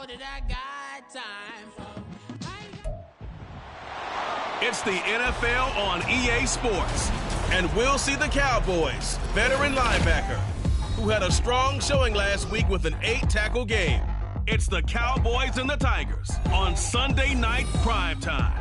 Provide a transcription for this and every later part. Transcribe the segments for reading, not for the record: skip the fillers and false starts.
that I got time for. It's the NFL on EA Sports, and we'll see the Cowboys, veteran linebacker, who had a strong showing last week with an 8-tackle game. It's the Cowboys and the Tigers on Sunday Night Primetime.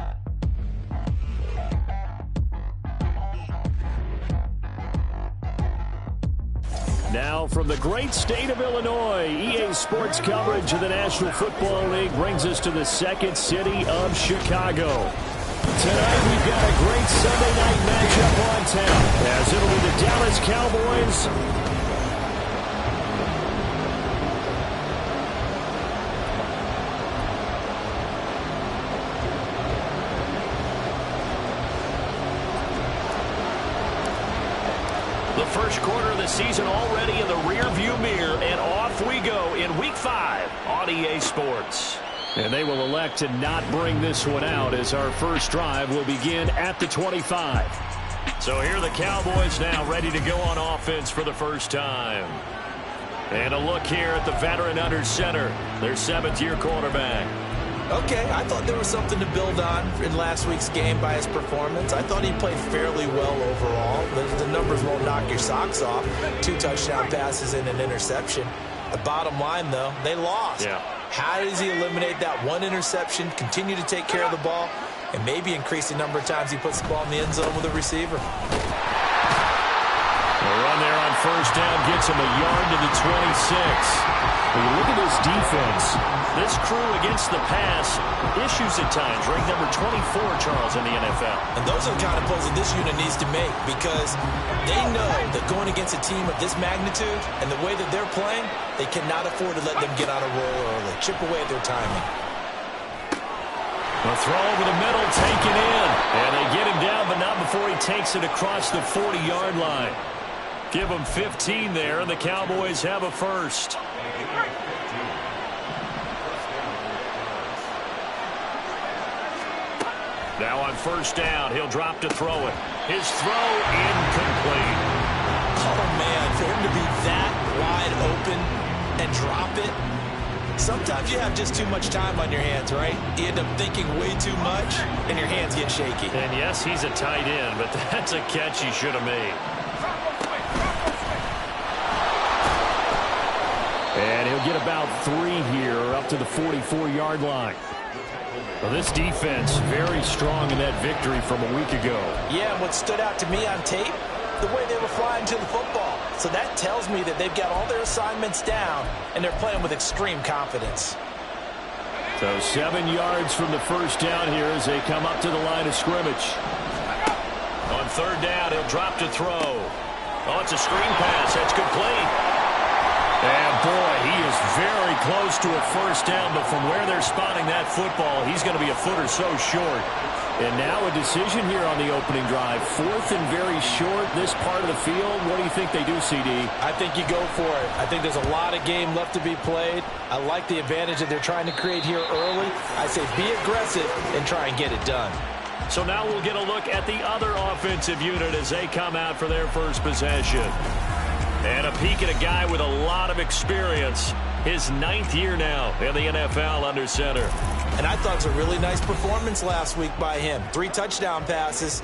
Now from the great state of Illinois, EA Sports coverage of the National Football League brings us to the second city of Chicago. Tonight we've got a great Sunday night matchup on tap, as it'll be the Dallas Cowboys first quarter of the season already in the rear-view mirror, and off we go in Week 5 on EA Sports. And they will elect to not bring this one out, as our first drive will begin at the 25. So here are the Cowboys now ready to go on offense for the first time. And a look here at the veteran under center, their 7th-year quarterback. Okay, I thought there was something to build on in last week's game by his performance. I thought he played fairly well overall. The numbers won't knock your socks off. 2 touchdown passes and an interception. The bottom line, though, they lost. Yeah. How does he eliminate that one interception, continue to take care of the ball, and maybe increase the number of times he puts the ball in the end zone with a receiver? The run there on first down gets him a yard to the 26. When you look at this defense, this crew against the pass, issues at times, ranked number 24, Charles, in the NFL. And those are the kind of plays that this unit needs to make, because they know that going against a team of this magnitude and the way that they're playing, they cannot afford to let them get on a roll early, chip away at their timing. A throw over the middle, taken in. And they get him down, but not before he takes it across the 40-yard line. Give them 15 there, and the Cowboys have a first. Now on first down, he'll drop to throw it. His throw incomplete. Oh, man, for him to be that wide open and drop it. Sometimes you have just too much time on your hands, right? You end up thinking way too much, and your hands get shaky. And yes, he's a tight end, but that's a catch he should have made. And he'll get about 3 here, up to the 44-yard line. Well, this defense very strong in that victory from a week ago. Yeah, what stood out to me on tape, the way they were flying to the football. So that tells me that they've got all their assignments down, and they're playing with extreme confidence. So 7 yards from the first down here as they come up to the line of scrimmage. On third down, he'll drop to throw. Oh, it's a screen pass. That's complete. And, boy, he is very close to a first down, but from where they're spotting that football, he's going to be a foot or so short. And now a decision here on the opening drive. 4th and very short, this part of the field. What do you think they do, CD? I think you go for it. I think there's a lot of game left to be played. I like the advantage that they're trying to create here early. I say be aggressive and try and get it done. So now we'll get a look at the other offensive unit as they come out for their first possession. And a peek at a guy with a lot of experience. His 9th year now in the NFL under center. And I thought it was a really nice performance last week by him. 3 touchdown passes.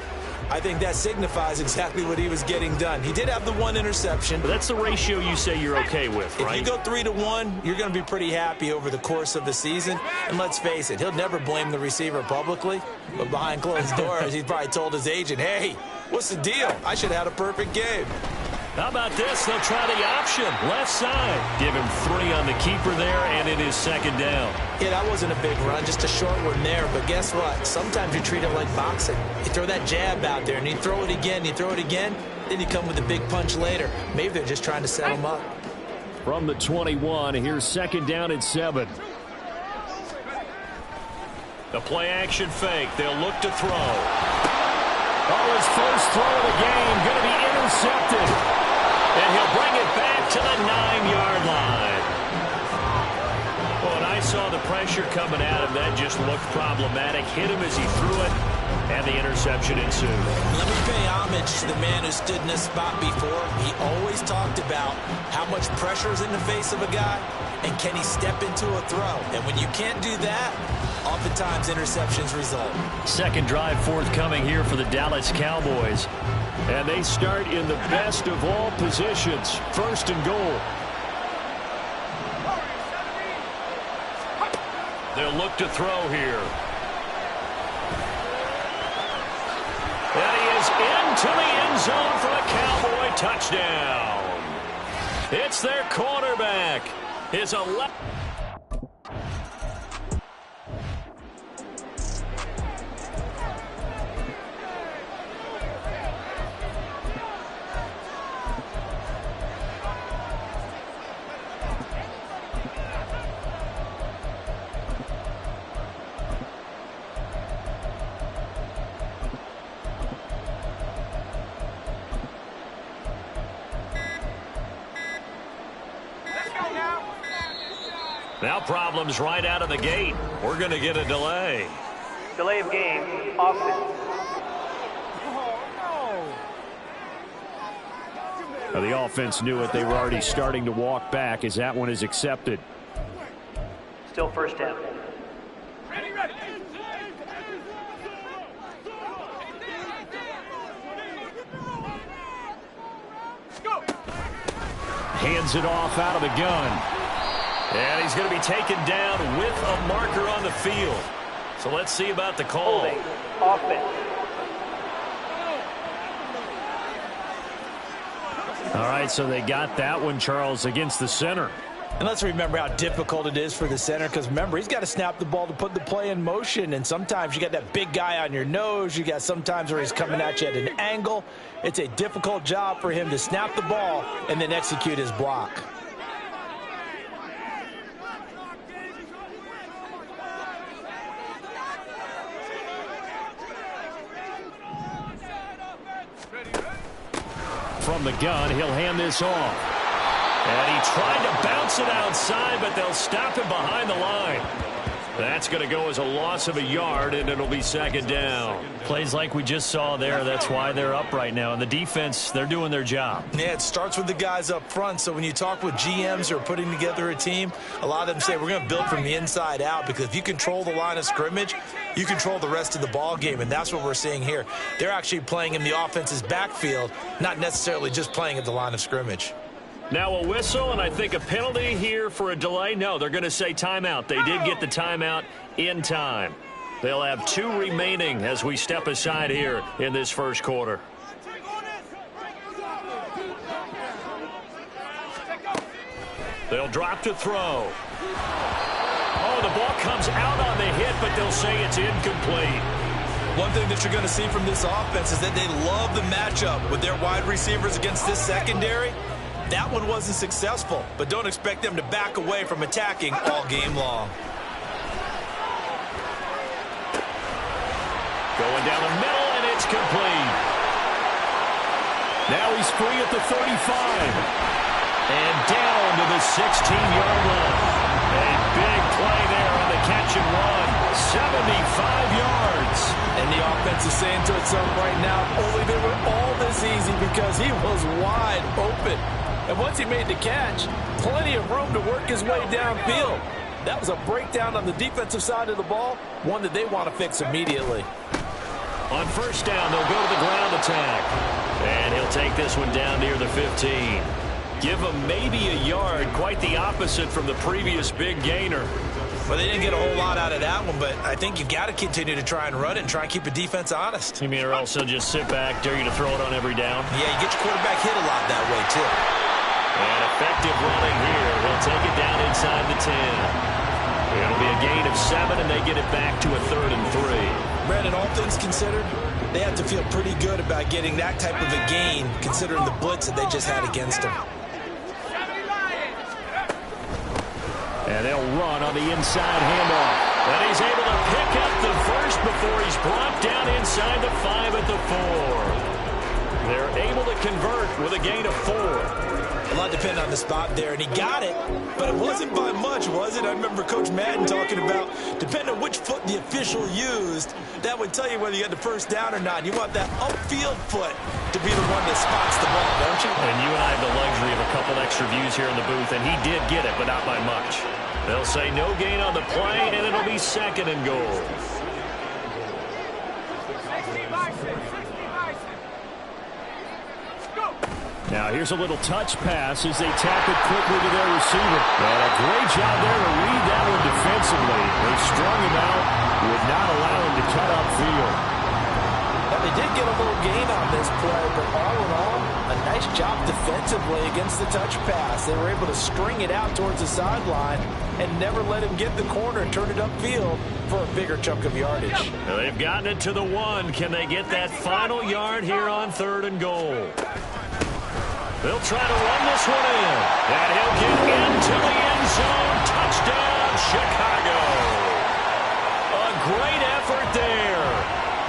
I think that signifies exactly what he was getting done. He did have the 1 interception. But that's the ratio you say you're okay with, right? If you go 3-to-1, you're going to be pretty happy over the course of the season. And let's face it, he'll never blame the receiver publicly. But behind closed doors, he's probably told his agent, hey, what's the deal? I should have had a perfect game. How about this? They'll try the option. Left side. Give him 3 on the keeper there, and it is 2nd down. Yeah, that wasn't a big run, just a short one there. But guess what? Sometimes you treat it like boxing. You throw that jab out there, and you throw it again, then you come with a big punch later. Maybe they're just trying to set him up. From the 21, here's 2nd down and 7. The play-action fake. They'll look to throw. Oh, his first throw of the game going to be intercepted. And he'll bring it back to the 9-yard line. Well, when I saw the pressure coming at him, that just looked problematic. Hit him as he threw it, and the interception ensued. Let me pay homage to the man who stood in this spot before. He always talked about how much pressure is in the face of a guy. and can he step into a throw? And when you can't do that, oftentimes interceptions result. Second drive forthcoming here for the Dallas Cowboys. And they start in the best of all positions, first and goal. They'll look to throw here. And he is into the end zone for a Cowboy touchdown. It's their quarterback. His 11th. Now problems right out of the gate. We're going to get a delay. Delay of game, offense. Now the offense knew it. They were already starting to walk back as that one is accepted. Still first down. Ready. Go. Hands it off out of the gun. And he's going to be taken down with a marker on the field. So let's see about the call. Holding, offense. All right, so they got that one, Charles, against the center. And let's remember how difficult it is for the center, because remember, he's got to snap the ball to put the play in motion, and sometimes you got that big guy on your nose. You got sometimes where he's coming at you at an angle. It's a difficult job for him to snap the ball and then execute his block. From the gun, he'll hand this off. And he tried to bounce it outside, but they'll stop him behind the line. That's going to go as a loss of a yard, and it'll be second down. Plays like we just saw there. That's why they're up right now. And the defense, they're doing their job. Yeah, it starts with the guys up front. So when you talk with GMs who are putting together a team, a lot of them say we're going to build from the inside out, because if you control the line of scrimmage, you control the rest of the ball game, and that's what we're seeing here. They're actually playing in the offense's backfield, not necessarily just playing at the line of scrimmage. Now a whistle, and I think a penalty here for a delay. No, they're going to say timeout. They did get the timeout in time. They'll have 2 remaining as we step aside here in this first quarter. They'll drop to throw. Oh, the ball comes out on the hit, but they'll say it's incomplete. One thing that you're going to see from this offense is that they love the matchup with their wide receivers against this secondary. That one wasn't successful, but don't expect them to back away from attacking all game long. Going down the middle, and it's complete. Now he's free at the 35. And down to the 16-yard line. A big play there on the catch and run. 75 yards. And the offense is saying to itself right now, only they were all this easy because he was wide open. And once he made the catch, plenty of room to work his way downfield. That was a breakdown on the defensive side of the ball, one that they want to fix immediately. On first down, they'll go to the ground attack. And he'll take this one down near the 15. Give him maybe a yard, quite the opposite from the previous big gainer. Well, they didn't get a whole lot out of that one, but I think you've got to continue to try and run it and try and keep the defense honest. You mean, or else they'll just sit back, dare you to throw it on every down? Yeah, you get your quarterback hit a lot that way, too. And effective running here. He'll take it down inside the 10. It'll be a gain of 7, and they get it back to a 3rd and 3. Brandon, all things considered, they have to feel pretty good about getting that type of a gain, considering the blitz that they just had against them. And they'll run on the inside handoff. And he's able to pick up the first before he's brought down inside the 5 at the 4. They're able to convert with a gain of 4. A lot depended on the spot there, and he got it, but it wasn't by much, was it? I remember Coach Madden talking about, depending on which foot the official used, that would tell you whether you had the first down or not. You want that upfield foot to be the one that spots the ball, don't you? And you and I have the luxury of a couple extra views here in the booth, and he did get it, but not by much. They'll say no gain on the play, and it'll be 2nd and goal. 60 by 6, 60 by 6. Go! Now here's a little touch pass as they tap it quickly to their receiver. And a great job there to read that one defensively. They strung him out, would not allow him to cut upfield. Now, they did get a little gain on this play, but all in all, a nice job defensively against the touch pass. They were able to string it out towards the sideline and never let him get the corner and turn it upfield for a bigger chunk of yardage. Now they've gotten it to the 1. Can they get that final yard here on 3rd and goal? They'll try to run this one in. And he'll get into the end zone. Touchdown, Chicago. A great effort there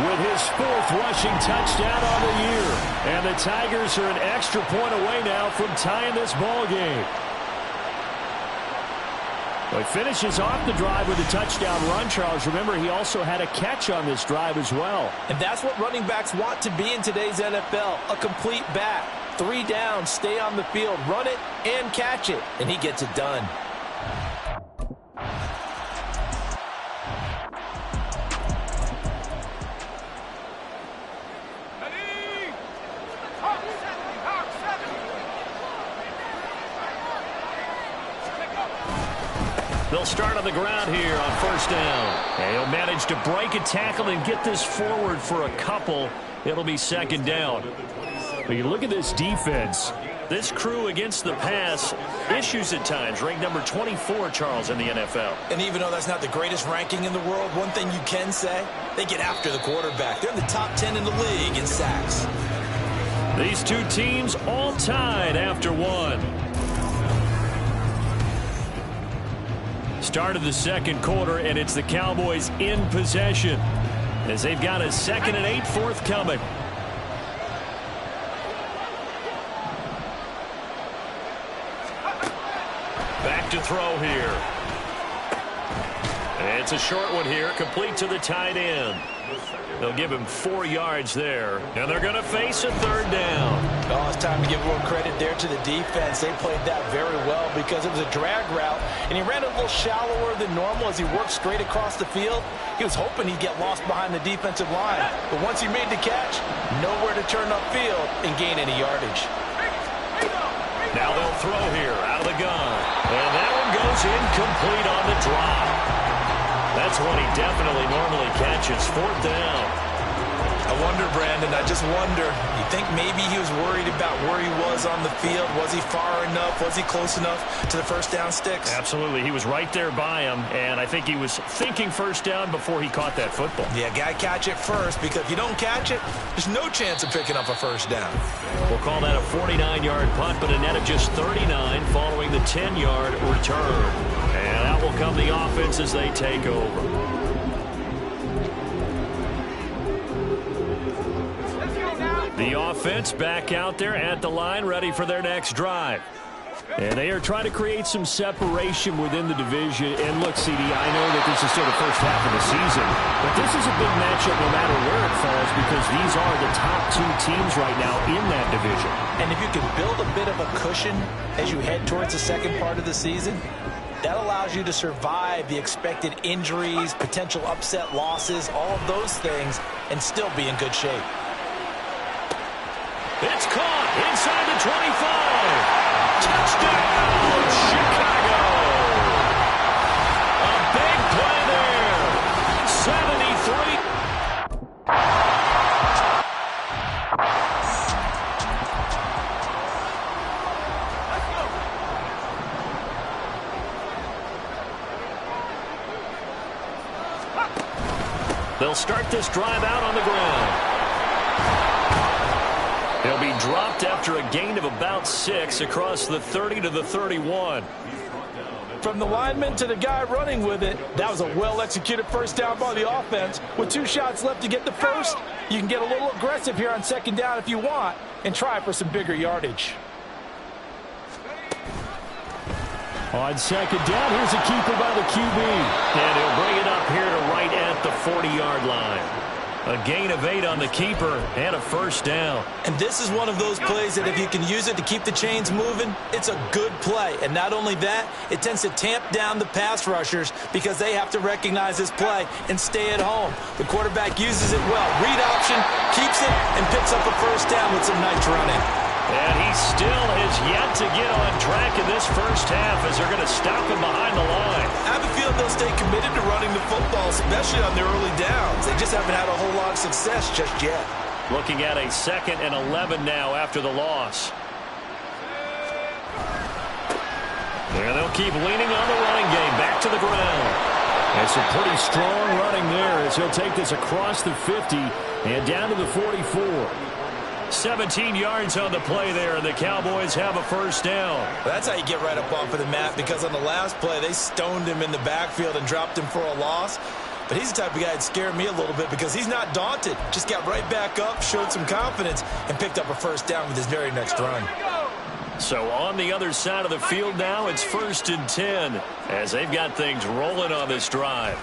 with his 4th rushing touchdown on the year. And the Tigers are an extra point away now from tying this ball game. Well, he finishes off the drive with a touchdown run, Charles. Remember, he also had a catch on this drive as well. And that's what running backs want to be in today's NFL, a complete back. 3 down, stay on the field, run it, and catch it. And he gets it done. Ready! Hawk 70, Hawk 70. They'll start on the ground here on 1st down. And he'll manage to break a tackle and get this forward for a couple. It'll be 2nd down. But you look at this defense. This crew against the pass, issues at times. Ranked number 24, Charles, in the NFL. And even though that's not the greatest ranking in the world, one thing you can say, they get after the quarterback. They're in the top 10 in the league in sacks. These two teams all tied after 1. Start of the 2nd quarter, and it's the Cowboys in possession as they've got a 2nd and 8 forthcoming. Back to throw here. And it's a short one here, complete to the tight end. They'll give him 4 yards there, and they're going to face a 3rd down. Oh, it's time to give a little credit there to the defense. They played that very well because it was a drag route, and he ran a little shallower than normal as he worked straight across the field. He was hoping he'd get lost behind the defensive line, but once he made the catch, nowhere to turn upfield and gain any yardage. Now they'll throw here out of the gun, and that one goes incomplete on the drop. That's one he definitely normally catches. 4th down. I wonder, Brandon, I just wonder, you think maybe he was worried about where he was on the field? Was he far enough? Was he close enough to the 1st down sticks? Absolutely. He was right there by him, and I think he was thinking 1st down before he caught that football. Yeah, got to catch it first, because if you don't catch it, there's no chance of picking up a 1st down. We'll call that a 49-yard punt, but a net of just 39 following the 10-yard return. And out will come the offense as they take over. The offense back out there at the line, ready for their next drive. And they are trying to create some separation within the division. And look, CD, I know that this is still the first half of the season, but this is a big matchup no matter where it falls, because these are the top 2 teams right now in that division. And if you can build a bit of a cushion as you head towards the 2nd part of the season, that allows you to survive the expected injuries, potential upset losses, all of those things, and still be in good shape. It's caught inside the 25. Touchdown, Chicago. A big play there. 73. They'll start this drive out on the ground. He'll be dropped after a gain of about 6 across the 30 to the 31. From the lineman to the guy running with it, that was a well-executed first down by the offense. With 2 shots left to get the first, you can get a little aggressive here on second down if you want and try for some bigger yardage. On second down, here's a keeper by the QB. And he'll bring it up here to right at the 40-yard line. A gain of 8 on the keeper and a first down. And this is one of those plays that if you can use it to keep the chains moving, it's a good play. And not only that, it tends to tamp down the pass rushers because they have to recognize this play and stay at home. The quarterback uses it well. Read option, keeps it, and picks up a first down with some nice running. And he still has yet to get on track in this first half as they're going to stop him behind the line. I have a feeling they'll stay committed to running the football, especially on their early downs. They just haven't had a whole lot of success just yet. Looking at a 2nd and 11 now after the loss. And they'll keep leaning on the running game back to the ground. And some pretty strong running there as he'll take this across the 50 and down to the 44. 17 yards on the play there, and the Cowboys have a first down. That's how you get right up off of the mat, because on the last play, they stoned him in the backfield and dropped him for a loss. But he's the type of guy that scared me a little bit because he's not daunted. Just got right back up, showed some confidence, and picked up a first down with his very next run. So on the other side of the field now, it's 1st and 10 as they've got things rolling on this drive.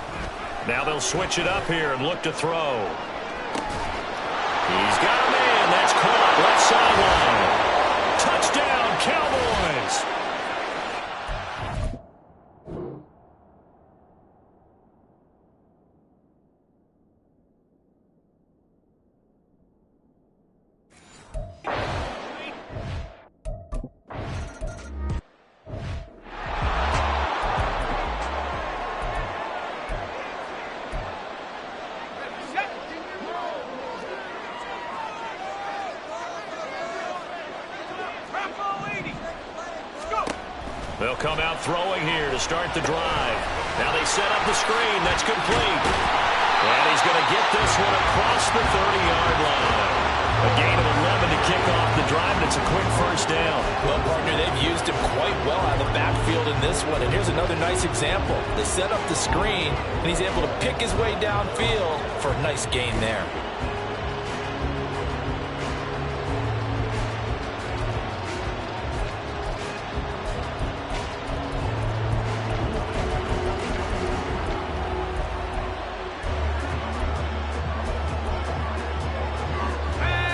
Now they'll switch it up here and look to throw. He's got a man. That's caught left sideline. Touchdown, Cowboys. They'll come out throwing here to start the drive. Now they set up the screen. That's complete. And he's going to get this one across the 30-yard line. A gain of 11 to kick off the drive, and it's a quick first down. Well, partner, they've used him quite well out of the backfield in this one. And here's another nice example. They set up the screen, and he's able to pick his way downfield for a nice gain there.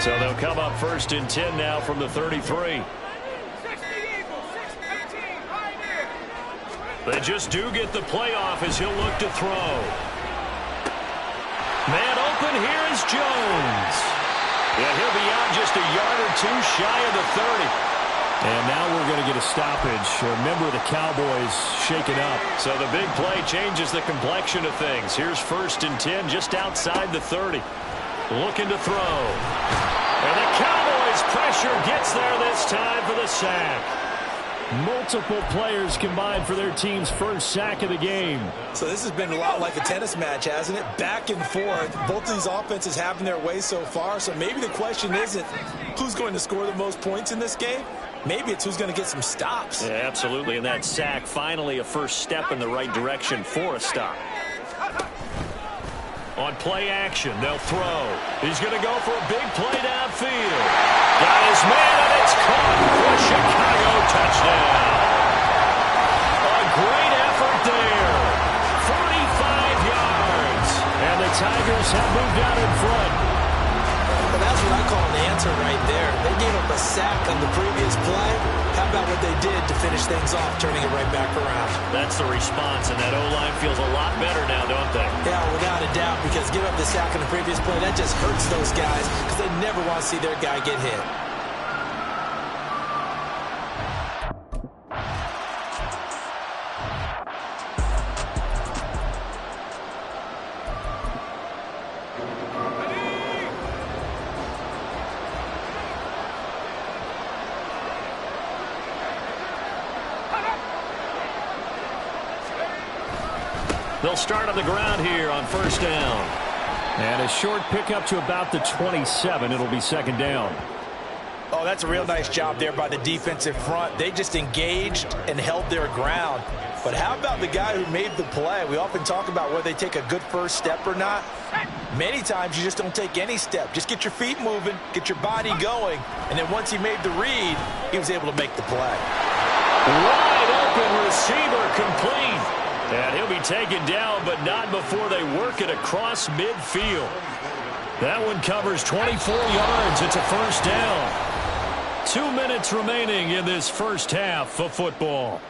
So they'll come up 1st and 10 now from the 33. They just do get the playoff as he'll look to throw. Man open, here is Jones. Yeah, he'll be out just a yard or two shy of the 30. And now we're going to get a stoppage. A member of the Cowboys shaken up. So the big play changes the complexion of things. Here's 1st and 10 just outside the 30. Looking to throw. And the Cowboys pressure gets there this time for the sack. Multiple players combined for their team's first sack of the game. So this has been a lot like a tennis match, hasn't it? Back and forth. Both of these offenses having their way so far. So maybe the question isn't who's going to score the most points in this game. Maybe it's who's going to get some stops. Yeah, absolutely. And that sack, finally a first step in the right direction for a stop. On play action, they'll throw. He's going to go for a big play downfield. Got his man, and it's caught for Chicago. Touchdown. A great effort there. 45 yards. And the Tigers have moved out in front. Well, that's what I call an answer right there. They gave up a sack on the previous play. How about what they did to finish things off, turning it right back around? That's the response, and that O-line feels a lot better now, don't they? Yeah, without a doubt, because give up the sack on the previous play, that just hurts those guys because they never want to see their guy get hit. They'll start on the ground here on 1st down. And a short pickup to about the 27. It'll be 2nd down. Oh, that's a real nice job there by the defensive front. They just engaged and held their ground. But how about the guy who made the play? We often talk about whether they take a good first step or not. Many times you just don't take any step. Just get your feet moving, get your body going, and then once he made the read, he was able to make the play. Wide open receiver complete. And he'll be taken down, but not before they work it across midfield. That one covers 24 yards. It's a first down. 2 minutes remaining in this first half of football.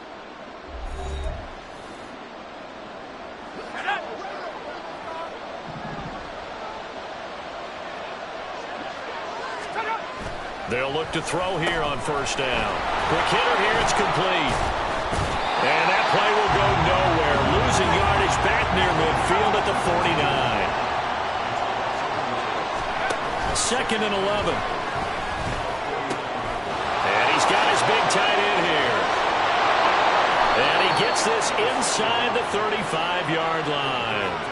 They'll look to throw here on first down. Quick hitter here, it's complete. And that play will go nowhere. Losing yardage back near midfield at the 49. 2nd and 11. And he's got his big tight end here. And he gets this inside the 35-yard line.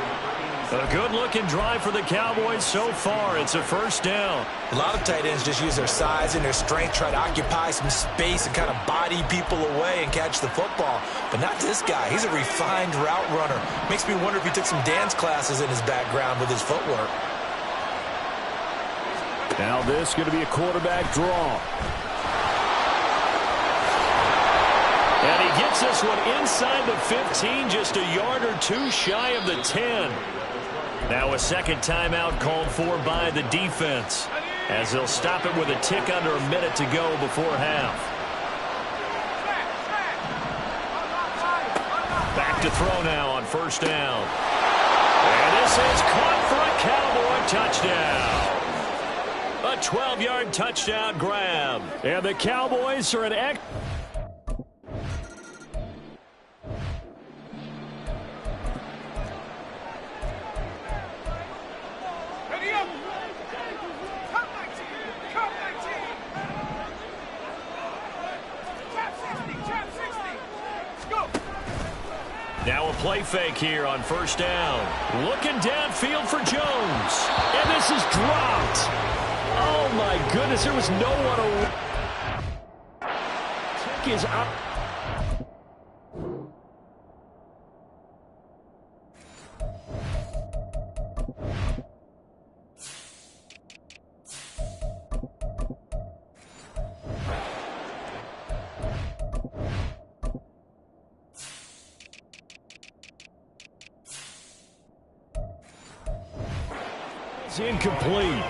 A good-looking drive for the Cowboys so far. It's a first down. A lot of tight ends just use their size and their strength, try to occupy some space and kind of body people away and catch the football. But not this guy. He's a refined route runner. Makes me wonder if he took some dance classes in his background with his footwork. Now this is going to be a quarterback draw. And he gets this one inside the 15, just a yard or two shy of the 10. Now a second timeout called for by the defense, as they'll stop it with a tick under a minute to go before half. Back to throw now on first down. And this is caught for a Cowboy touchdown. A 12-yard touchdown grab. And the Cowboys are an Now a play fake here on first down. Looking downfield for Jones. And this is dropped. Oh, my goodness. There was no one around. Kick is up. Incomplete.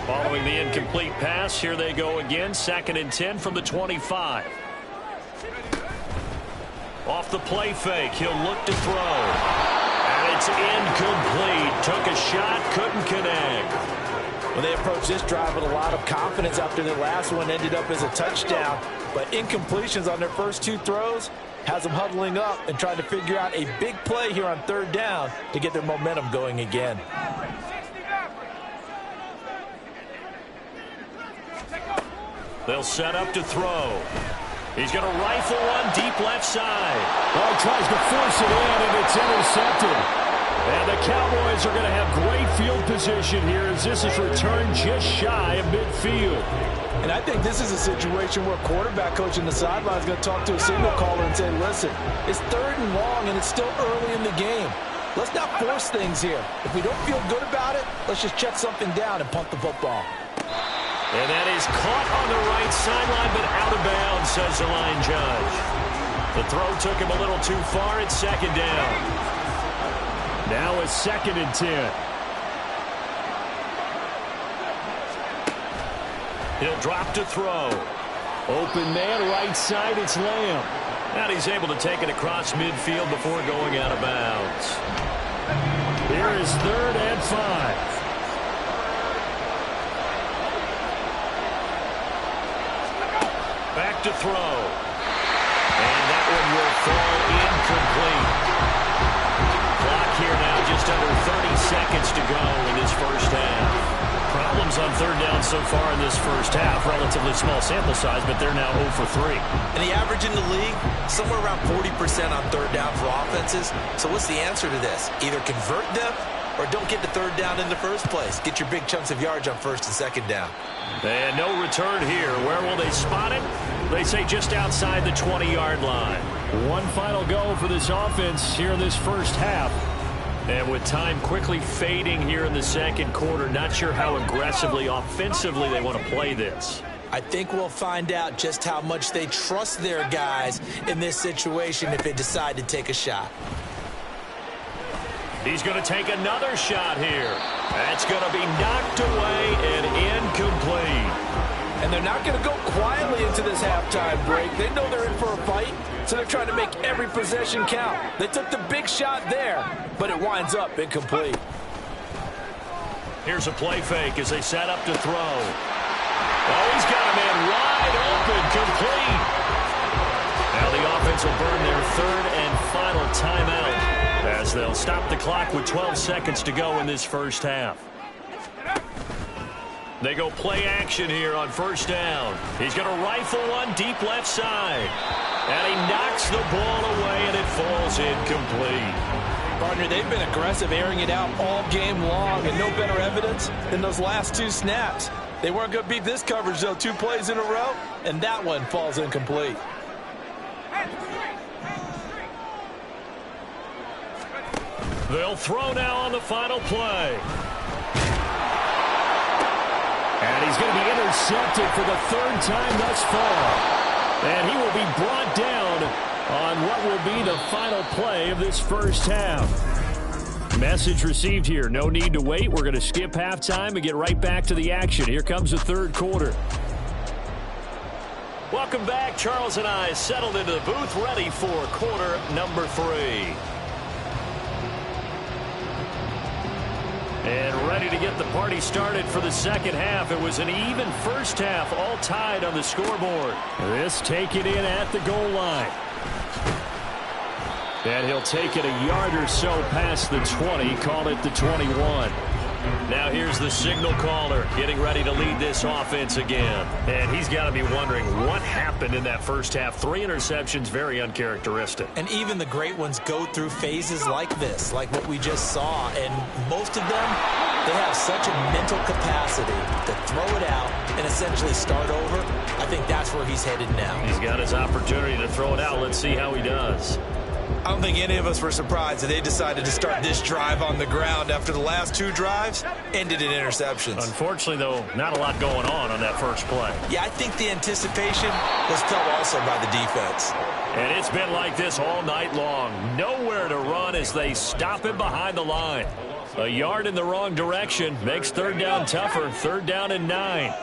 Following the incomplete pass, here they go again. 2nd and 10 from the 25. Off the play fake, he'll look to throw. And it's incomplete. Took a shot, couldn't connect. Well, they approached this drive with a lot of confidence after the last one ended up as a touchdown. But incompletions on their first 2 throws has them huddling up and trying to figure out a big play here on 3rd down to get their momentum going again. They'll set up to throw. He's going to rifle one deep left side. Oh, he tries to force it in, and it's intercepted. And the Cowboys are going to have great field position here as this is returned just shy of midfield. And I think this is a situation where a quarterback coach in the sideline is going to talk to a signal caller and say, listen, it's 3rd and long, and it's still early in the game. Let's not force things here. If we don't feel good about it, let's just check something down and punt the football. And that is caught on the right sideline, but out of bounds, says the line judge. The throw took him a little too far. It's 2nd down. Now it's 2nd and 10. He'll drop to throw. Open man, right side, it's Lamb. And he's able to take it across midfield before going out of bounds. Here is 3rd and 5. Back to throw. And that one will fall incomplete. Clock here now just under 30 seconds to go in this first half. Problems on 3rd down so far in this first half. Relatively small sample size, but they're now 0 for 3. And the average in the league, somewhere around 40% on 3rd down for offenses. So what's the answer to this? Either convert them or don't get to 3rd down in the first place. Get your big chunks of yards on 1st and 2nd down. And no return here. Where will they spot it? They say just outside the 20-yard line. One final go for this offense here in this first half. And with time quickly fading here in the second quarter, not sure how aggressively, offensively they want to play this. I think we'll find out just how much they trust their guys in this situation if they decide to take a shot. He's going to take another shot here. That's going to be knocked away and incomplete. And they're not going to go quietly into this halftime break. They know they're in for a fight, so they're trying to make every possession count. They took the big shot there, but it winds up incomplete. Here's a play fake as they set up to throw. Oh, he's got a man wide open, complete. Now the offense will burn their third and final timeout as they'll stop the clock with 12 seconds to go in this first half. They go play action here on first down. He's going to rifle one deep left side. And he knocks the ball away, and it falls incomplete. Partner, they've been aggressive, airing it out all game long, and no better evidence than those last two snaps. They weren't going to beat this coverage, though, 2 plays in a row, and that one falls incomplete. They'll throw now on the final play. And he's going to be intercepted for the third time thus far. And he will be brought down on what will be the final play of this first half. Message received here. No need to wait. We're going to skip halftime and get right back to the action. Here comes the third quarter. Welcome back. Charles and I settled into the booth, ready for quarter number 3. And ready to get the party started for the second half. It was an even first half, all tied on the scoreboard. This taken in at the goal line. And he'll take it a yard or so past the 20, call it the 21. Now here's the signal caller getting ready to lead this offense again. And he's got to be wondering what happened in that first half. 3 interceptions, very uncharacteristic. And even the great ones go through phases like this, like what we just saw. And most of them, they have such a mental capacity to throw it out and essentially start over. I think that's where he's headed now. He's got his opportunity to throw it out. Let's see how he does. I don't think any of us were surprised that they decided to start this drive on the ground after the last 2 drives ended in interceptions. Unfortunately, though, not a lot going on that first play. Yeah, I think the anticipation was felt also by the defense. And it's been like this all night long. Nowhere to run as they stop him behind the line. A yard in the wrong direction makes third down tougher. 3rd down and 9.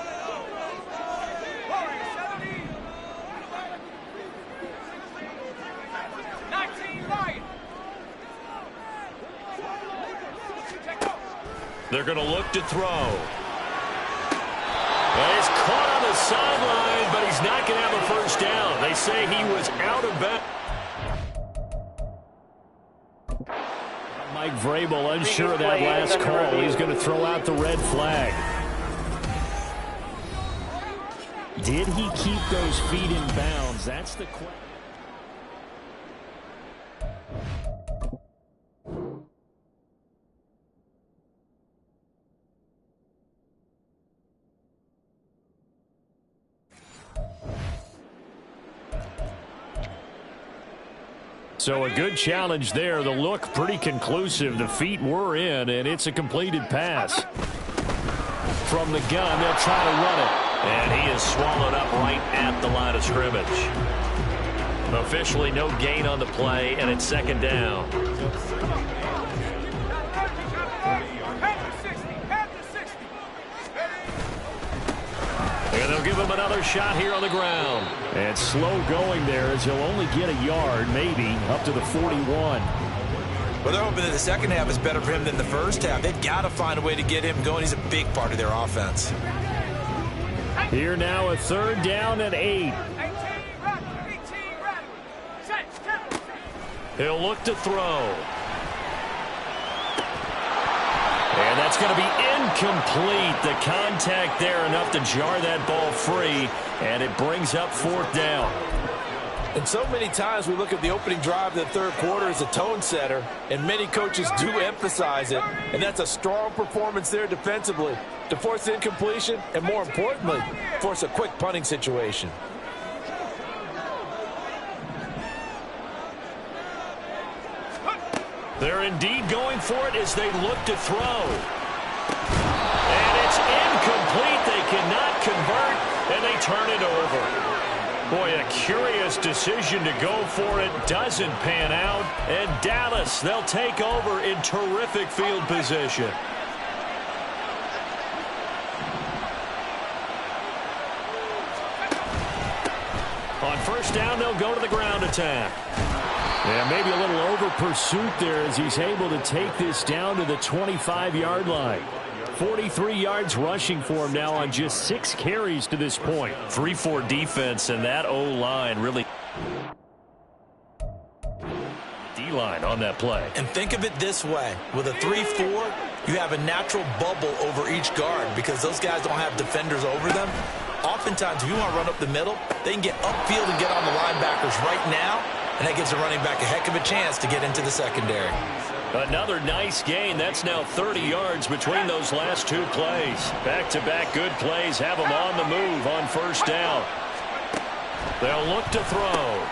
They're going to look to throw. And he's caught on the sideline, but he's not going to have a first down. They say he was out of bounds. Mike Vrabel unsure of that last call. He's going to throw out the red flag. Did he keep those feet in bounds? That's the question. So a good challenge there. The look pretty conclusive. The feet were in, and it's a completed pass. From the gun, they'll try to run it. And he is swallowed up right at the line of scrimmage. Officially no gain on the play, and it's 2nd down. And they'll give him another shot here on the ground. And slow going there as he'll only get a yard, maybe, up to the 41. Well, they're hoping that the second half is better for him than the first half. They've got to find a way to get him going. He's a big part of their offense. Here now, a 3rd down and 8. He'll look to throw. And that's going to be incomplete. The contact there enough to jar that ball free, and it brings up 4th down. And so many times we look at the opening drive of the third quarter as a tone setter, and many coaches do emphasize it, and that's a strong performance there defensively to force incompletion and, more importantly, force a quick punting situation. They're indeed going for it as they look to throw. And it's incomplete. They cannot convert, and they turn it over. Boy, a curious decision to go for it. Doesn't pan out. And Dallas, they'll take over in terrific field position. On first down, they'll go to the ground attack. Yeah, maybe a little over pursuit there as he's able to take this down to the 25-yard line. 43 yards rushing for him now on just 6 carries to this point. 3-4 defense, and that O-line really... D-line on that play. And think of it this way. With a 3-4, you have a natural bubble over each guard because those guys don't have defenders over them. Oftentimes, if you want to run up the middle, they can get upfield and get on the linebackers right now, and that gives the running back a heck of a chance to get into the secondary. Another nice gain. That's now 30 yards between those last 2 plays. Back-to-back good plays have them on the move on first down. They'll look to throw.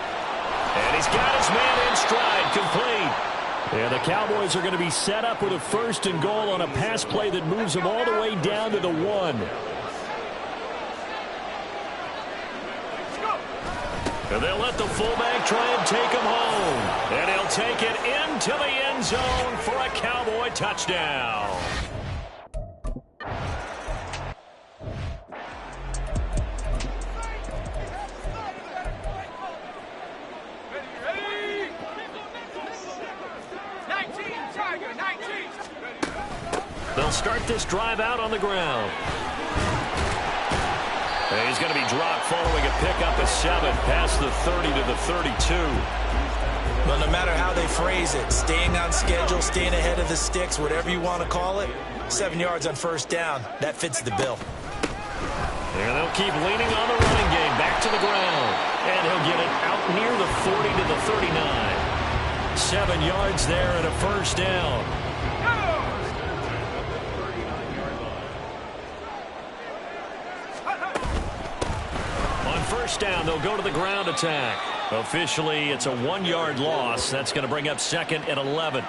And he's got his man in stride, complete. And the Cowboys are going to be set up with a 1st and goal on a pass play that moves them all the way down to the 1. And they'll let the fullback try and take him home. And he'll take it into the end zone for a Cowboy touchdown. Ready? 19, Tiger, 19. They'll start this drive out on the ground. And he's going to be dropped following a pickup of 7 past the 30 to the 32. But no matter how they phrase it, staying on schedule, staying ahead of the sticks, whatever you want to call it, 7 yards on first down, that fits the bill. And they'll keep leaning on the running game back to the ground. And he'll get it out near the 40 to the 39. 7 yards there and a first down. First down, they'll go to the ground attack. Officially, it's a 1-yard loss. That's going to bring up 2nd and 11.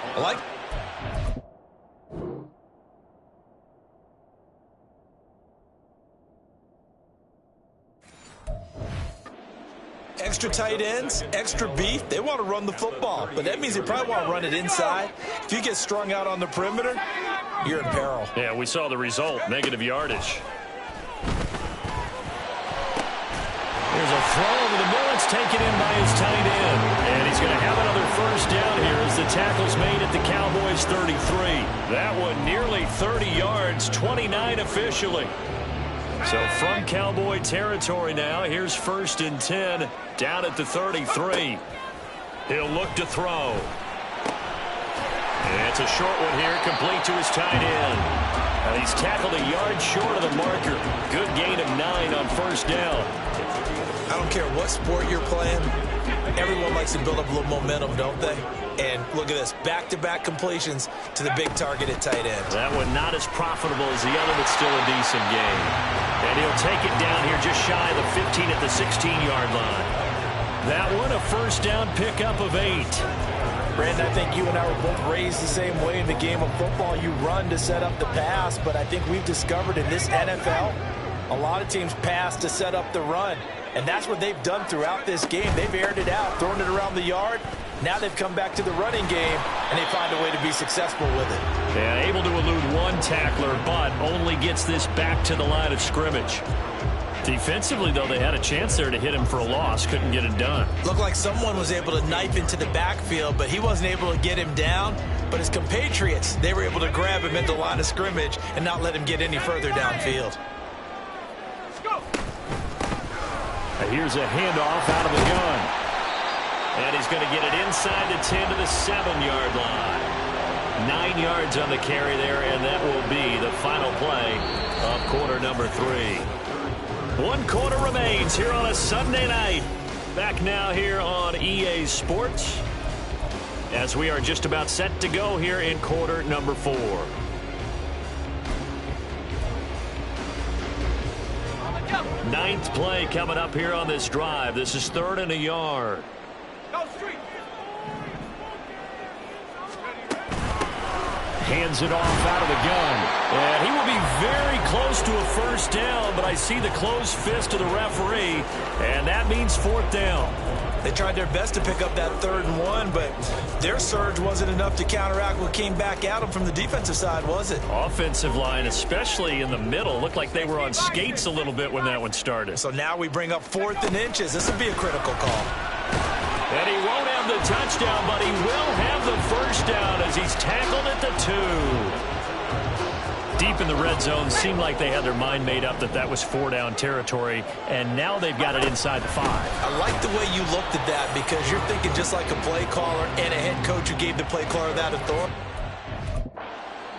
Extra tight ends, extra beef, they want to run the football. But that means they probably want to run it inside. If you get strung out on the perimeter, you're in peril. Yeah, we saw the result, negative yardage. There's a throw over the middle. It's taken in by his tight end. And he's going to have another first down here as the tackle's made at the Cowboys' 33. That one nearly 30 yards, 29 officially. So from Cowboy territory now, here's 1st and 10 down at the 33. He'll look to throw. And it's a short one here, complete to his tight end. And he's tackled a yard short of the marker. Good gain of 9 on first down. I don't care what sport you're playing. Everyone likes to build up a little momentum, don't they? And look at this, back-to-back completions to the big target at tight end. That one not as profitable as the other, but still a decent game. And he'll take it down here just shy of the 15 at the 16-yard line. That one, a first down pickup of 8. Brandon, I think you and I were both raised the same way in the game of football. You run to set up the pass, but I think we've discovered in this NFL, a lot of teams pass to set up the run. And that's what they've done throughout this game. They've aired it out, thrown it around the yard. Now they've come back to the running game, and they find a way to be successful with it. Yeah, able to elude one tackler, but only gets this back to the line of scrimmage. Defensively, though, they had a chance there to hit him for a loss. Couldn't get it done. Looked like someone was able to knife into the backfield, but he wasn't able to get him down. But his compatriots, they were able to grab him at the line of scrimmage and not let him get any further downfield. Here's a handoff out of the gun. And he's going to get it inside the 10 to the 7-yard line. 9 yards on the carry there, and that will be the final play of quarter number 3. 1 quarter remains here on a Sunday night. Back now here on EA Sports as we are just about set to go here in quarter number 4. Ninth play coming up here on this drive. This is 3rd and a yard. Go street. Hands it off out of the gun. And he will be very close to a first down, but I see the closed fist of the referee, and that means fourth down. They tried their best to pick up that 3rd and 1, but their surge wasn't enough to counteract what came back at them from the defensive side, was it? Offensive line, especially in the middle, looked like they were on skates a little bit when that one started. So now we bring up 4th and inches. This will be a critical call. And he won't have the touchdown, but he will have the first down as he's tackled at the 2. Deep in the red zone, seemed like they had their mind made up that that was 4-down territory, and now they've got it inside the 5. I like the way you looked at that because you're thinking just like a play caller and a head coach who gave the play caller that authority.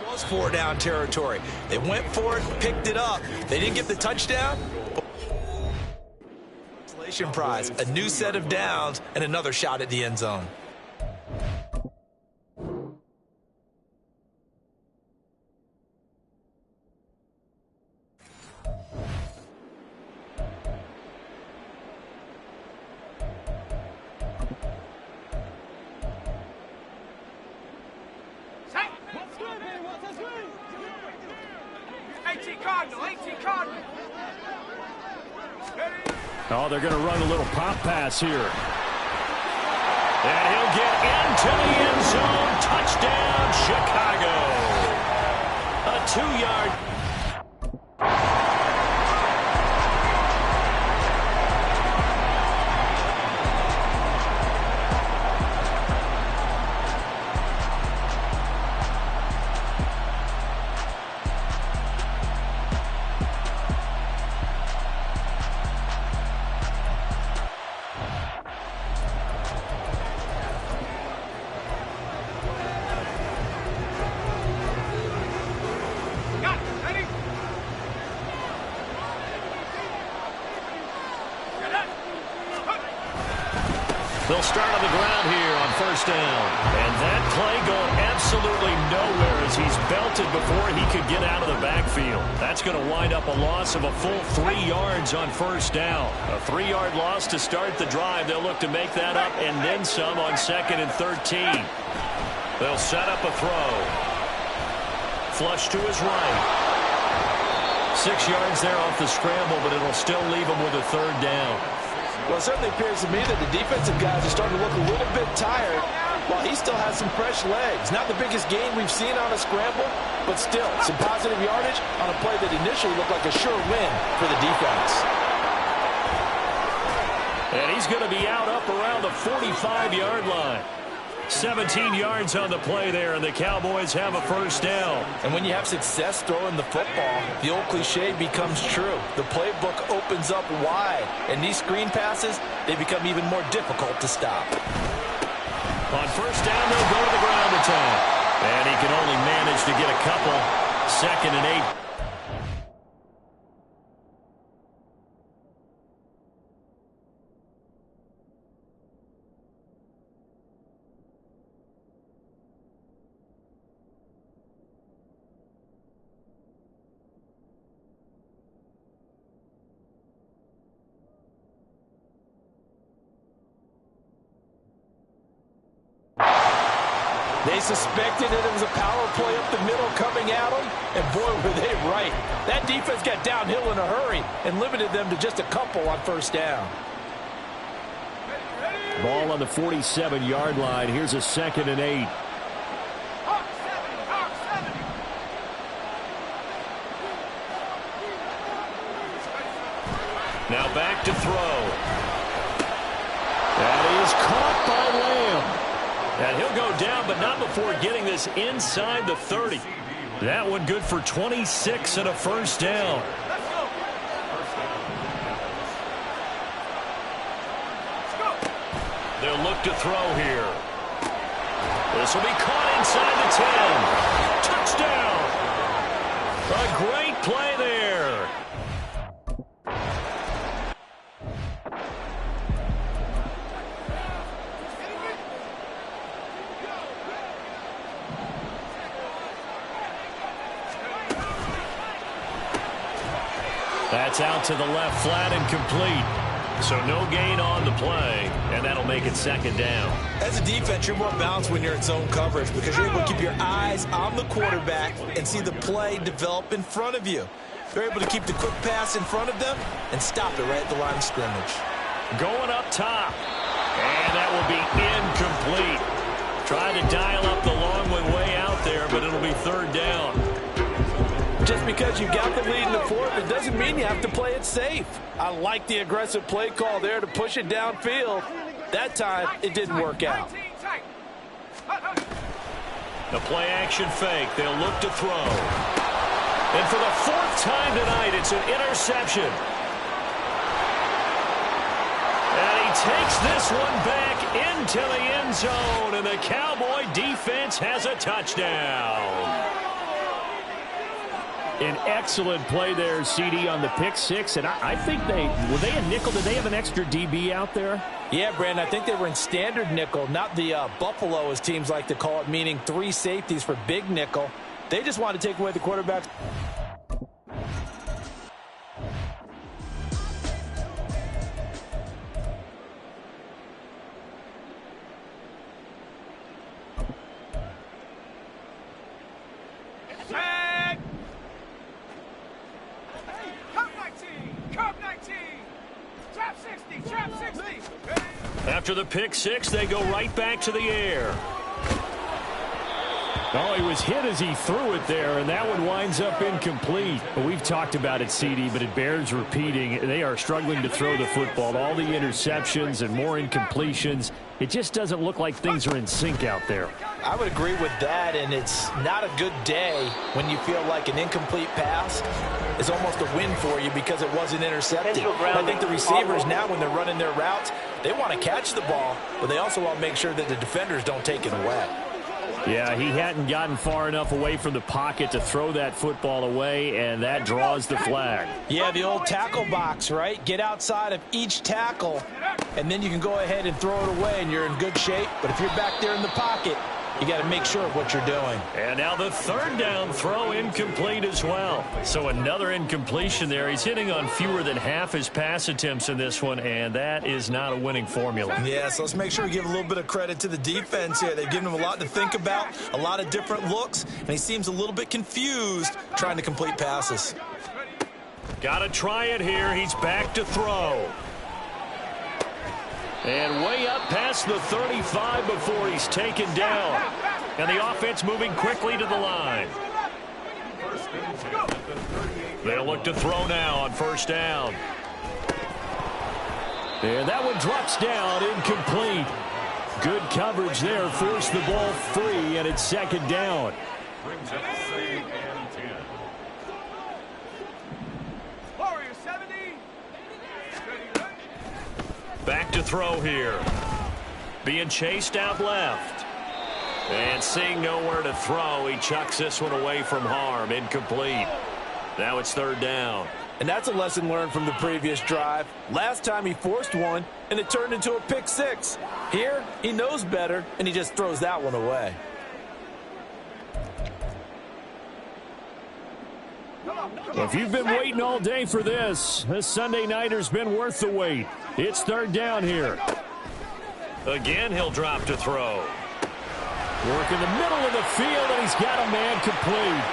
It was 4-down territory. They went for it, picked it up. They didn't get the touchdown. Consolation prize, a new set of downs, and another shot at the end zone. Oh, they're going to run a little pop pass here. And he'll get into the end zone. Touchdown, Chicago. A 2-yard. They'll start on the ground here on first down. And that play going absolutely nowhere as he's belted before he could get out of the backfield. That's going to wind up a loss of a full 3 yards on first down. A 3-yard loss to start the drive. They'll look to make that up and then some on 2nd and 13. They'll set up a throw. Flush to his right. 6 yards there off the scramble, but it'll still leave him with a 3rd down. Well, it certainly appears to me that the defensive guys are starting to look a little bit tired while he still has some fresh legs. Not the biggest gain we've seen on a scramble, but still some positive yardage on a play that initially looked like a sure win for the defense. And he's going to be out up around the 45-yard line. 17 yards on the play there, and the Cowboys have a first down. And when you have success throwing the football, the old cliche becomes true. The playbook opens up wide, and these screen passes, they become even more difficult to stop. On first down, they'll go to the ground attack. And he can only manage to get a couple. 2nd and 8. They suspected that it was a power play up the middle coming at them, and boy, were they right. That defense got downhill in a hurry and limited them to just a couple on first down. Ball on the 47-yard line. Here's a 2nd and 8. Now back to throw. That is caught by Lamb. And he'll go down, but not before getting this inside the 30. That one good for 26 and a first down. They'll look to throw here. This will be caught inside the 10. Touchdown. A great play there. That's out to the left, flat and complete. So no gain on the play, and that'll make it second down. As a defense, you're more balanced when you're in zone coverage because you're able to keep your eyes on the quarterback and see the play develop in front of you. They're able to keep the quick pass in front of them and stop it right at the line of scrimmage. Going up top, and that will be incomplete. Trying to dial up the long one way out there, but it'll be third down. Just because you got the lead in the fourth, it doesn't mean you have to play it safe. I like the aggressive play call there to push it downfield. That time, it didn't work out. The play action fake. They'll look to throw. And for the fourth time tonight, it's an interception. And he takes this one back into the end zone, and the Cowboy defense has a touchdown. An excellent play there, CD, on the pick six. And I think were they a nickel? Did they have an extra DB out there? Yeah, Brandon, I think they were in standard nickel, not the Buffalo, as teams like to call it, meaning 3 safeties for big nickel. They just want to take away the quarterback. After the pick six, they go right back to the air. Oh, he was hit as he threw it there, and that one winds up incomplete. Well, we've talked about it, CD, but it bears repeating. They are struggling to throw the football. All the interceptions and more incompletions. It just doesn't look like things are in sync out there. I would agree with that, and it's not a good day when you feel like an incomplete pass is almost a win for you because it wasn't intercepted. I think the receivers now, when they're running their routes, they want to catch the ball, but they also want to make sure that the defenders don't take it away. Yeah, he hadn't gotten far enough away from the pocket to throw that football away, and that draws the flag. Yeah, the old tackle box, right? Get outside of each tackle, and then you can go ahead and throw it away, and you're in good shape. But if you're back there in the pocket, you got to make sure of what you're doing. And now the third down throw incomplete as well. So another incompletion there. He's hitting on fewer than half his pass attempts in this one, and that is not a winning formula. Yeah, so let's make sure we give a little bit of credit to the defense here. They've given him a lot to think about, a lot of different looks, and he seems a little bit confused trying to complete passes. Got to try it here. He's back to throw. And way up past the 35 before he's taken down. And the offense moving quickly to the line. They'll look to throw now on first down. And that one drops down, incomplete. Good coverage there, forced the ball free, and it's second down. Back to throw here. Being chased out left. And seeing nowhere to throw, he chucks this one away from harm. Incomplete. Now it's third down. And that's a lesson learned from the previous drive. Last time he forced one, and it turned into a pick six. Here, he knows better, and he just throws that one away. Well, if you've been waiting all day for this Sunday nighter's been worth the wait. It's third down here. Again, he'll drop to throw. Work in the middle of the field, and he's got a man complete.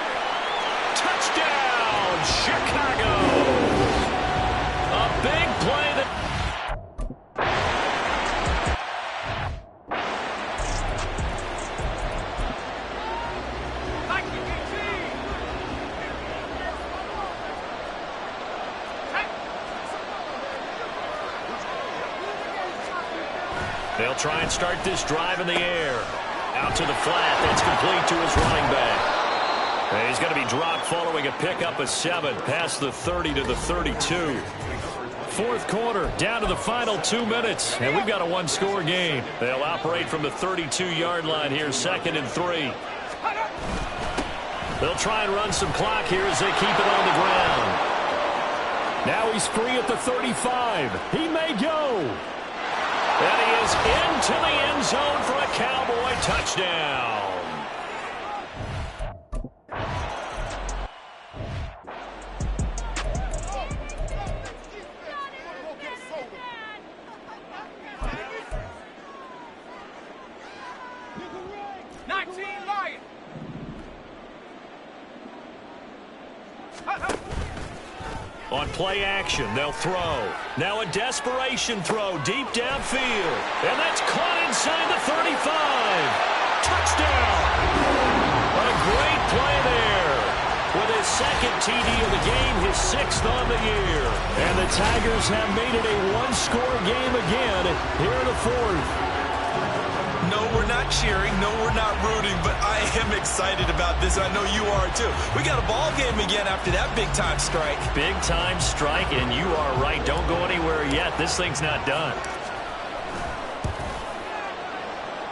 Touchdown, Chicago! A big play that... They'll try and start this drive in the air. Out to the flat. That's complete to his running back. And he's going to be dropped following a pickup of 7 past the 30 to the 32. Fourth quarter, down to the final 2 minutes, and we've got a one-score game. They'll operate from the 32-yard line here, 2nd and 3. They'll try and run some clock here as they keep it on the ground. Now he's free at the 35. He may go. And he is into the end zone for a Cowboy touchdown. On play action, they'll throw. Now a desperation throw deep downfield. And that's caught inside the 35. Touchdown! A great play there. With his second TD of the game, his 6th on the year. And the Tigers have made it a one-score game again here in the 4th. No, we're not cheering. No, we're not rooting, but I am excited about this. I know you are, too. We got a ball game again after that big-time strike. Big-time strike, and you are right. Don't go anywhere yet. This thing's not done.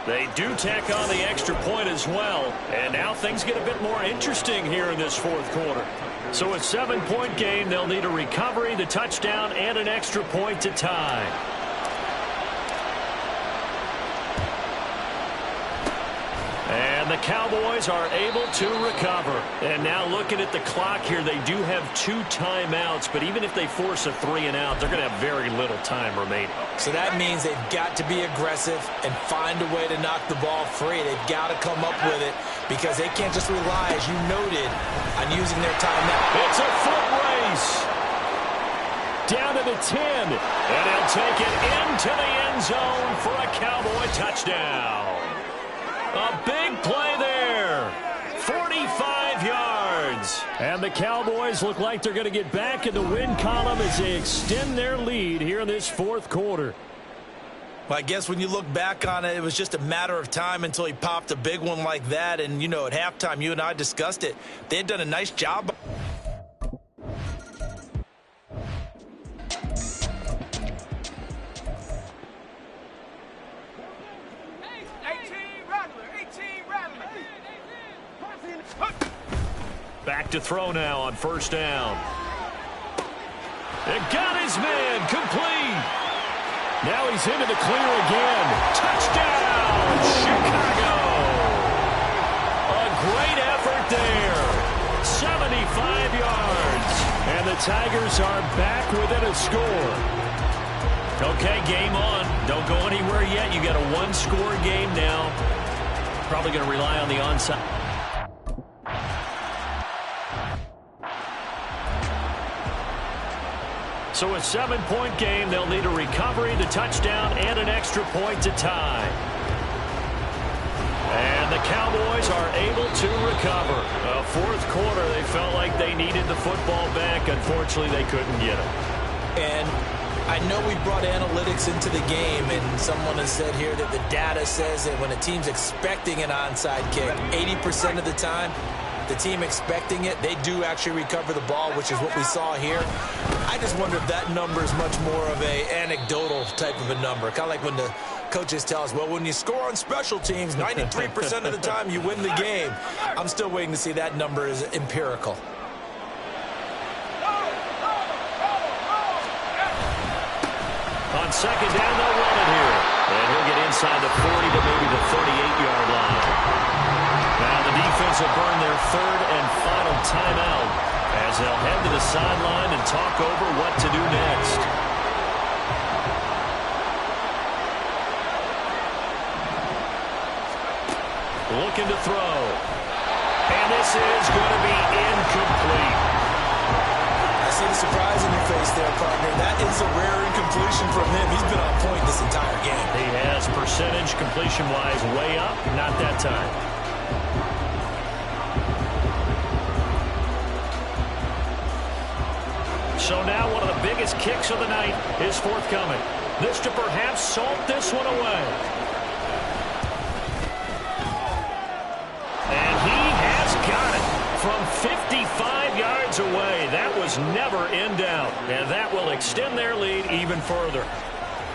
They do tack on the extra point as well, and now things get a bit more interesting here in this 4th quarter. So a 7-point game, they'll need a recovery, the touchdown, and an extra point to tie. And the Cowboys are able to recover. And now looking at the clock here, they do have 2 timeouts, but even if they force a 3-and-out, they're going to have very little time remaining. So that means they've got to be aggressive and find a way to knock the ball free. They've got to come up with it because they can't just rely, as you noted, on using their timeout. It's a foot race. Down to the 10. And he'll take it into the end zone for a Cowboy touchdown. A big play there. 45 yards. And the Cowboys look like they're going to get back in the win column as they extend their lead here in this 4th quarter. Well, I guess when you look back on it, it was just a matter of time until he popped a big one like that. And, you know, at halftime, you and I discussed it. They had done a nice job. 18 Rattler. Back to throw now on 1st down. It got his man complete. Now he's into the clear again. Touchdown, Chicago. A great effort there. 75 yards. And the Tigers are back within a score. Okay, game on. Don't go anywhere yet. You got a one-score game now. Probably going to rely on the onside. So a 7-point game. They'll need a recovery, the touchdown, and an extra point to tie. And the Cowboys are able to recover. 4th quarter, they felt like they needed the football back. Unfortunately, they couldn't get it. And I know we brought analytics into the game, and someone has said here that the data says that when a team's expecting an onside kick, 80% of the time, the team expecting it, they do actually recover the ball, which is what we saw here. I just wonder if that number is much more of a anecdotal type of a number. Kind of like when the coaches tell us, well, when you score on special teams, 93% of the time you win the game. I'm still waiting to see that number is empirical. On 2nd down, they'll run it here. And he'll get inside the 40 to maybe the 38-yard line. Now the defense will burn their 3rd and final timeout as they'll head to the sideline and talk over what to do next. Looking to throw. And this is going to be incomplete. I see the surprise in your face there, partner. That is a rare incompletion from him. He's been on point this entire game. He has percentage completion-wise way up. Not that time. So now one of the biggest kicks of the night is forthcoming. This to perhaps salt this one away. And he has got it from 55 yards away. That was never in doubt. And that will extend their lead even further.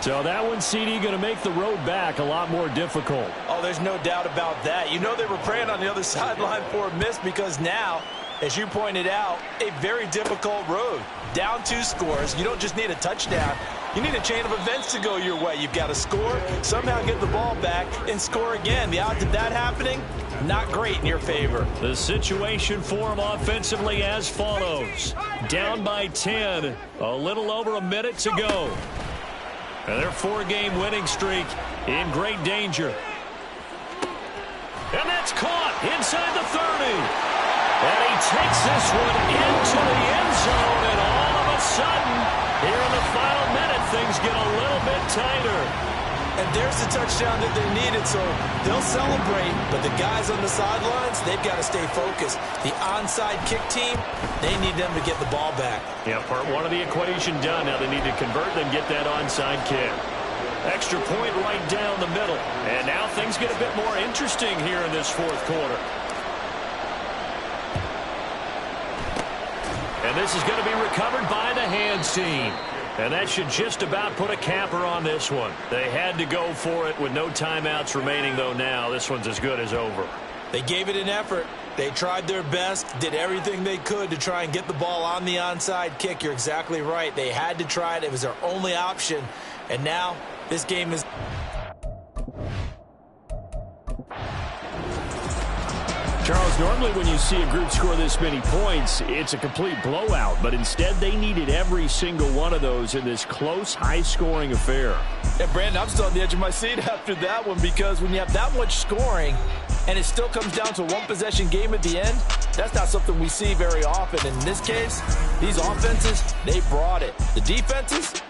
So that one, CD, going to make the road back a lot more difficult. Oh, there's no doubt about that. You know they were praying on the other sideline for a miss because now, as you pointed out, a very difficult road. Down 2 scores. You don't just need a touchdown. You need a chain of events to go your way. You've got to score, somehow get the ball back, and score again. The odds of that happening, not great in your favor. The situation for them offensively as follows. Down by 10. A little over a minute to go. And their 4-game winning streak in great danger. And that's caught inside the 30. And he takes this one into the end zone, and all of a of a sudden, here in the final minute, things get a little bit tighter. And there's the touchdown that they needed, so they'll celebrate. But the guys on the sidelines, they've got to stay focused. The onside kick team, they need them to get the ball back. Yeah, part one of the equation done. Now they need to convert and get that onside kick. Extra point right down the middle. And now things get a bit more interesting here in this fourth quarter. And this is going to be recovered by the hands team. And that should just about put a capper on this one. They had to go for it with no timeouts remaining, though now. This one's as good as over. They gave it an effort. They tried their best, did everything they could to try and get the ball on the onside kick. You're exactly right. They had to try it. It was their only option. And now this game is... Charles, normally when you see a group score this many points, it's a complete blowout. But instead, they needed every single one of those in this close, high-scoring affair. Yeah, Brandon, I'm still on the edge of my seat after that one, because when you have that much scoring and it still comes down to a one-possession game at the end, that's not something we see very often. In this case, these offenses, they brought it. The defenses,